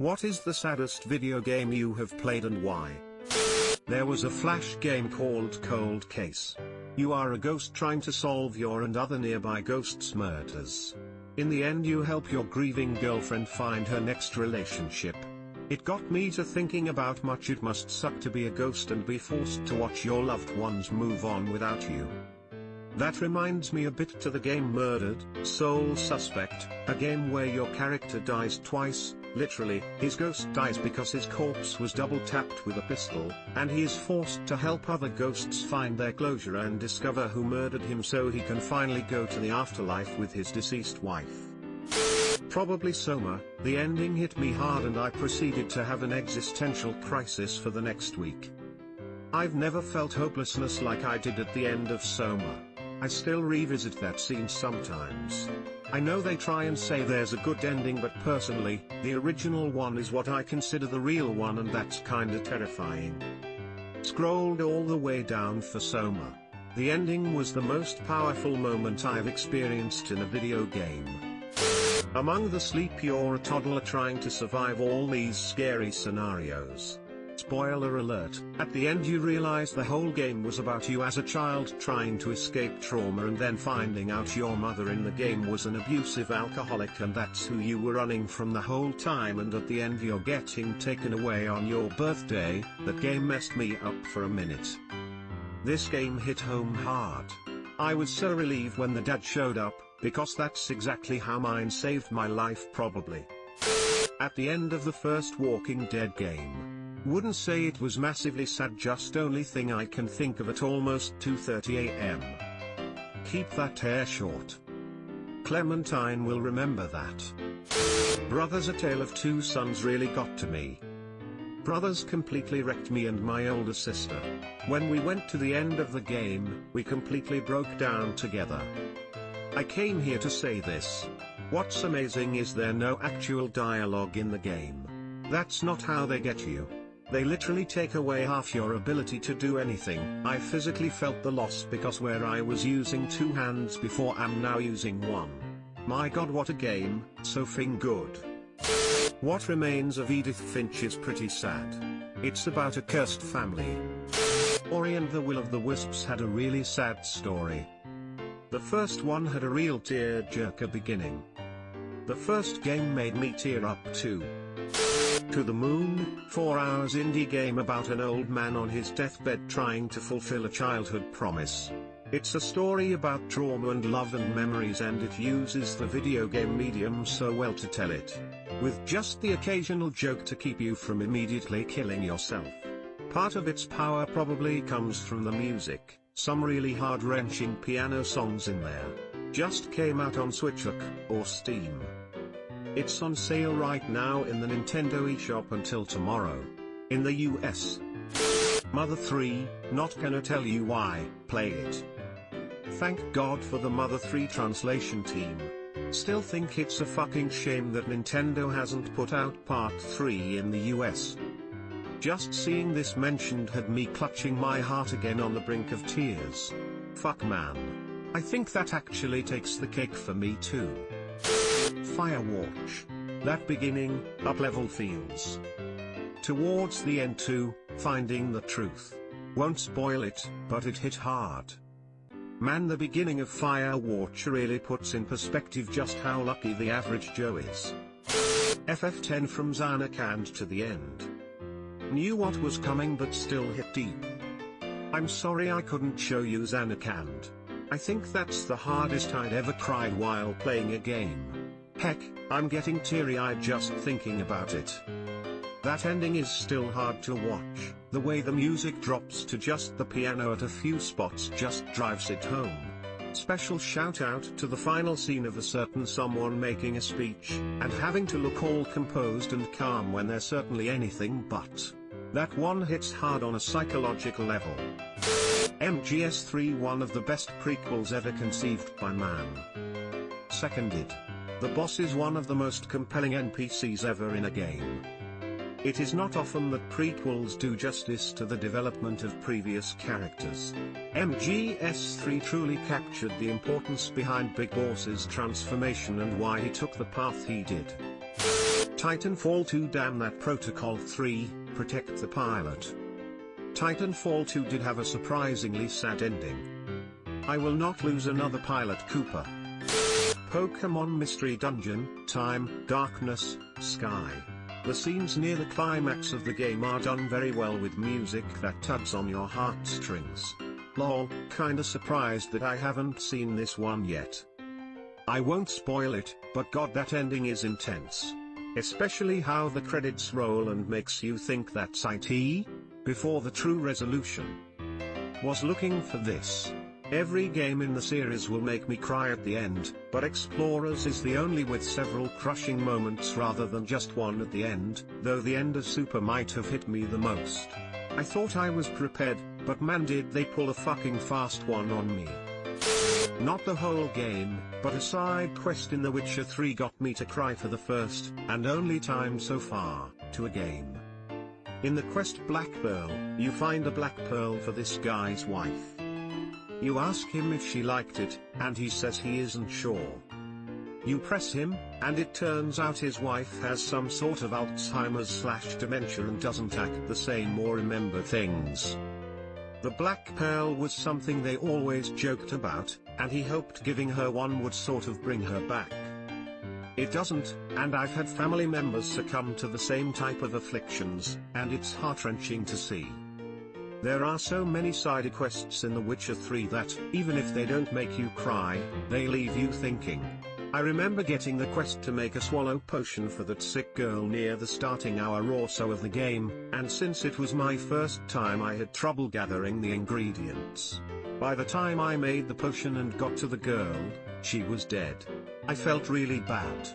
What is the saddest video game you have played and why? There was a flash game called Cold Case. You are a ghost trying to solve your and other nearby ghosts' murders. In the end you help your grieving girlfriend find her next relationship. It got me to thinking about much it must suck to be a ghost and be forced to watch your loved ones move on without you. That reminds me a bit to the game Murdered, Sole Suspect, a game where your character dies twice. Literally, his ghost dies because his corpse was double-tapped with a pistol, and he is forced to help other ghosts find their closure and discover who murdered him so he can finally go to the afterlife with his deceased wife. Probably Soma, the ending hit me hard and I proceeded to have an existential crisis for the next week. I've never felt hopelessness like I did at the end of Soma. I still revisit that scene sometimes. I know they try and say there's a good ending, but personally, the original one is what I consider the real one, and that's kinda terrifying. Scrolled all the way down for Soma. The ending was the most powerful moment I've experienced in a video game. Among the sleep you're a toddler trying to survive all these scary scenarios. Spoiler alert, at the end you realize the whole game was about you as a child trying to escape trauma and then finding out your mother in the game was an abusive alcoholic and that's who you were running from the whole time, and at the end you're getting taken away on your birthday. That game messed me up for a minute. This game hit home hard. I was so relieved when the dad showed up, because that's exactly how mine saved my life probably. At the end of the first Walking Dead game. Wouldn't say it was massively sad, just only thing I can think of at almost 2:30 AM. Keep that hair short. Clementine will remember that. Brothers: A Tale of Two Sons really got to me. Brothers completely wrecked me and my older sister. When we went to the end of the game, we completely broke down together. I came here to say this. What's amazing is there no actual dialogue in the game. That's not how they get you. They literally take away half your ability to do anything. I physically felt the loss because where I was using two hands before I'm now using one. My god, what a game, so f***ing good. What Remains of Edith Finch is pretty sad. It's about a cursed family. Ori and the Will of the Wisps had a really sad story. The first one had a real tear-jerker beginning. The first game made me tear up too. To the Moon, 4 hours indie game about an old man on his deathbed trying to fulfill a childhood promise. It's a story about trauma and love and memories, and it uses the video game medium so well to tell it. With just the occasional joke to keep you from immediately killing yourself. Part of its power probably comes from the music, some really heart-wrenching piano songs in there. Just came out on Switch or Steam. It's on sale right now in the Nintendo eShop until tomorrow. In the US. Mother 3, not gonna tell you why, play it. Thank God for the Mother 3 translation team. Still think it's a fucking shame that Nintendo hasn't put out Part 3 in the US. Just seeing this mentioned had me clutching my heart again on the brink of tears. Fuck man. I think that actually takes the cake for me too. Firewatch. That beginning, up-level feels. Towards the end too, finding the truth. Won't spoil it, but it hit hard. Man, the beginning of Firewatch really puts in perspective just how lucky the average Joe is. FF10 from Zanarkand to the end. Knew what was coming but still hit deep. I'm sorry I couldn't show you Zanarkand. I think that's the hardest I'd ever cried while playing a game. Heck, I'm getting teary-eyed just thinking about it. That ending is still hard to watch. The way the music drops to just the piano at a few spots just drives it home. Special shout out to the final scene of a certain someone making a speech, and having to look all composed and calm when they're certainly anything but. That one hits hard on a psychological level. MGS3, one of the best prequels ever conceived by man. Seconded. The boss is one of the most compelling NPCs ever in a game. It is not often that prequels do justice to the development of previous characters. MGS3 truly captured the importance behind Big Boss's transformation and why he took the path he did. Titanfall 2 damn that Protocol 3, protect the pilot. Titanfall 2 did have a surprisingly sad ending. I will not lose another pilot Cooper. Pokemon Mystery Dungeon, Time, Darkness, Sky. The scenes near the climax of the game are done very well with music that tugs on your heartstrings. Lol, kinda surprised that I haven't seen this one yet. I won't spoil it, but god that ending is intense. Especially how the credits roll and makes you think that's it? Before the true resolution. Was looking for this. Every game in the series will make me cry at the end, but Explorers is the only with several crushing moments rather than just one at the end, though the end of Super might have hit me the most. I thought I was prepared, but man did they pull a fucking fast one on me. Not the whole game, but a side quest in The Witcher 3 got me to cry for the first, and only time so far, to a game. In the quest Black Pearl, you find a black pearl for this guy's wife. You ask him if she liked it, and he says he isn't sure. You press him, and it turns out his wife has some sort of Alzheimer's/dementia and doesn't act the same or remember things. The black pearl was something they always joked about, and he hoped giving her one would sort of bring her back. It doesn't, and I've had family members succumb to the same type of afflictions, and it's heart-wrenching to see. There are so many side quests in The Witcher 3 that, even if they don't make you cry, they leave you thinking. I remember getting the quest to make a swallow potion for that sick girl near the starting hour or so of the game, and since it was my first time I had trouble gathering the ingredients. By the time I made the potion and got to the girl, she was dead. I felt really bad.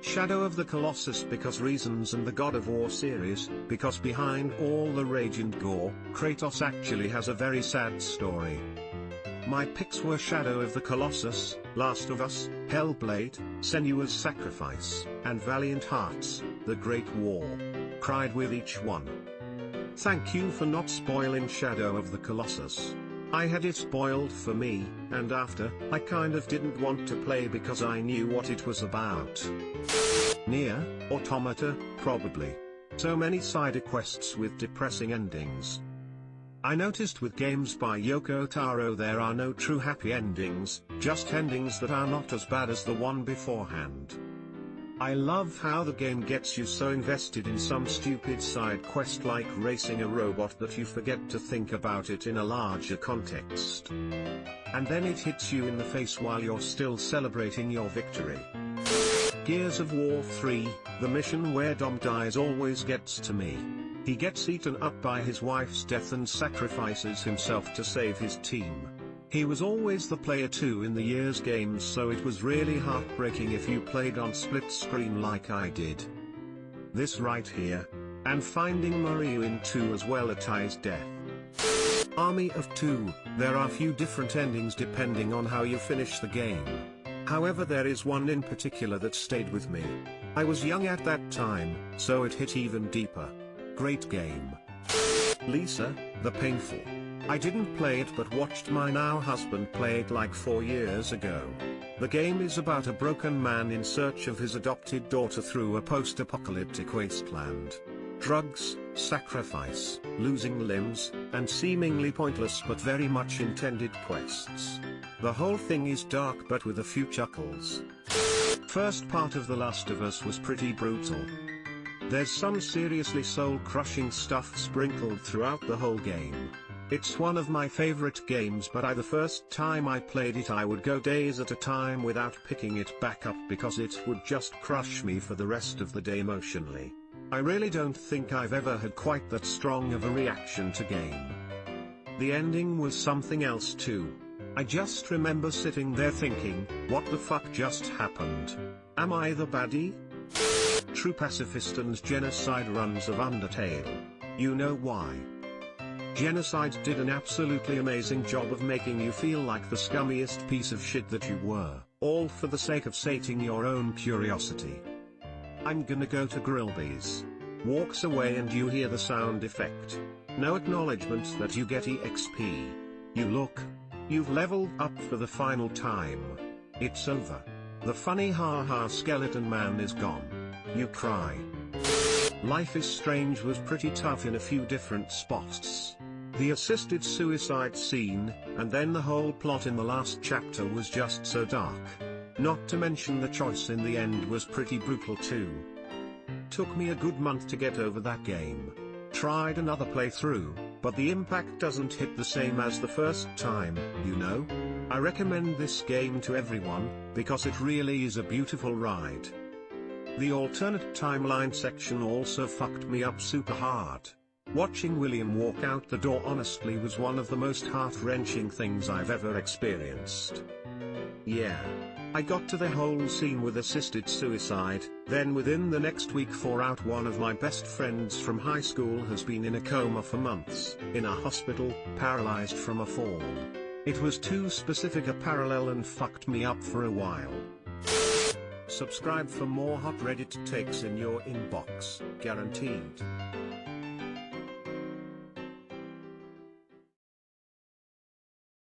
Shadow of the Colossus because reasons, and the God of War series, because behind all the rage and gore, Kratos actually has a very sad story. My picks were Shadow of the Colossus, Last of Us, Hellblade, Senua's Sacrifice, and Valiant Hearts, The Great War. Cried with each one. Thank you for not spoiling Shadow of the Colossus. I had it spoiled for me, and after, I kind of didn't want to play because I knew what it was about. Nier, Automata, probably. So many side quests with depressing endings. I noticed with games by Yoko Taro there are no true happy endings, just endings that are not as bad as the one beforehand. I love how the game gets you so invested in some stupid side quest like racing a robot that you forget to think about it in a larger context. And then it hits you in the face while you're still celebrating your victory. Gears of War 3, the mission where Dom dies always gets to me. He gets eaten up by his wife's death and sacrifices himself to save his team. He was always the player 2 in the year's games, so it was really heartbreaking if you played on split screen like I did. This right here. And finding Mario in 2 as well at Ty's death. Army of 2, there are few different endings depending on how you finish the game. However, there is one in particular that stayed with me. I was young at that time, so it hit even deeper. Great game. Lisa, the Painful. I didn't play it but watched my now husband play it like 4 years ago. The game is about a broken man in search of his adopted daughter through a post-apocalyptic wasteland. Drugs, sacrifice, losing limbs, and seemingly pointless but very much intended quests. The whole thing is dark but with a few chuckles. First part of The Last of Us was pretty brutal. There's some seriously soul-crushing stuff sprinkled throughout the whole game. It's one of my favorite games, but the first time I played it I would go days at a time without picking it back up because it would just crush me for the rest of the day emotionally. I really don't think I've ever had quite that strong of a reaction to game. The ending was something else too. I just remember sitting there thinking, what the fuck just happened? Am I the baddie? True pacifist and genocide runs of Undertale. You know why. Genocide did an absolutely amazing job of making you feel like the scummiest piece of shit that you were, all for the sake of sating your own curiosity. I'm gonna go to Grillby's. Walks away and you hear the sound effect. No acknowledgement that you get EXP. You look. You've leveled up for the final time. It's over. The funny haha skeleton man is gone. You cry. Life is Strange was pretty tough in a few different spots. The assisted suicide scene, and then the whole plot in the last chapter was just so dark. Not to mention the choice in the end was pretty brutal too. Took me a good month to get over that game. Tried another playthrough, but the impact doesn't hit the same as the first time, you know? I recommend this game to everyone, because it really is a beautiful ride. The alternate timeline section also fucked me up super hard. Watching William walk out the door honestly was one of the most heart-wrenching things I've ever experienced. Yeah. I got to the whole scene with assisted suicide, then within the next week one of my best friends from high school has been in a coma for months, in a hospital, paralyzed from a fall. It was too specific a parallel and fucked me up for a while. Subscribe for more hot Reddit takes in your inbox, guaranteed.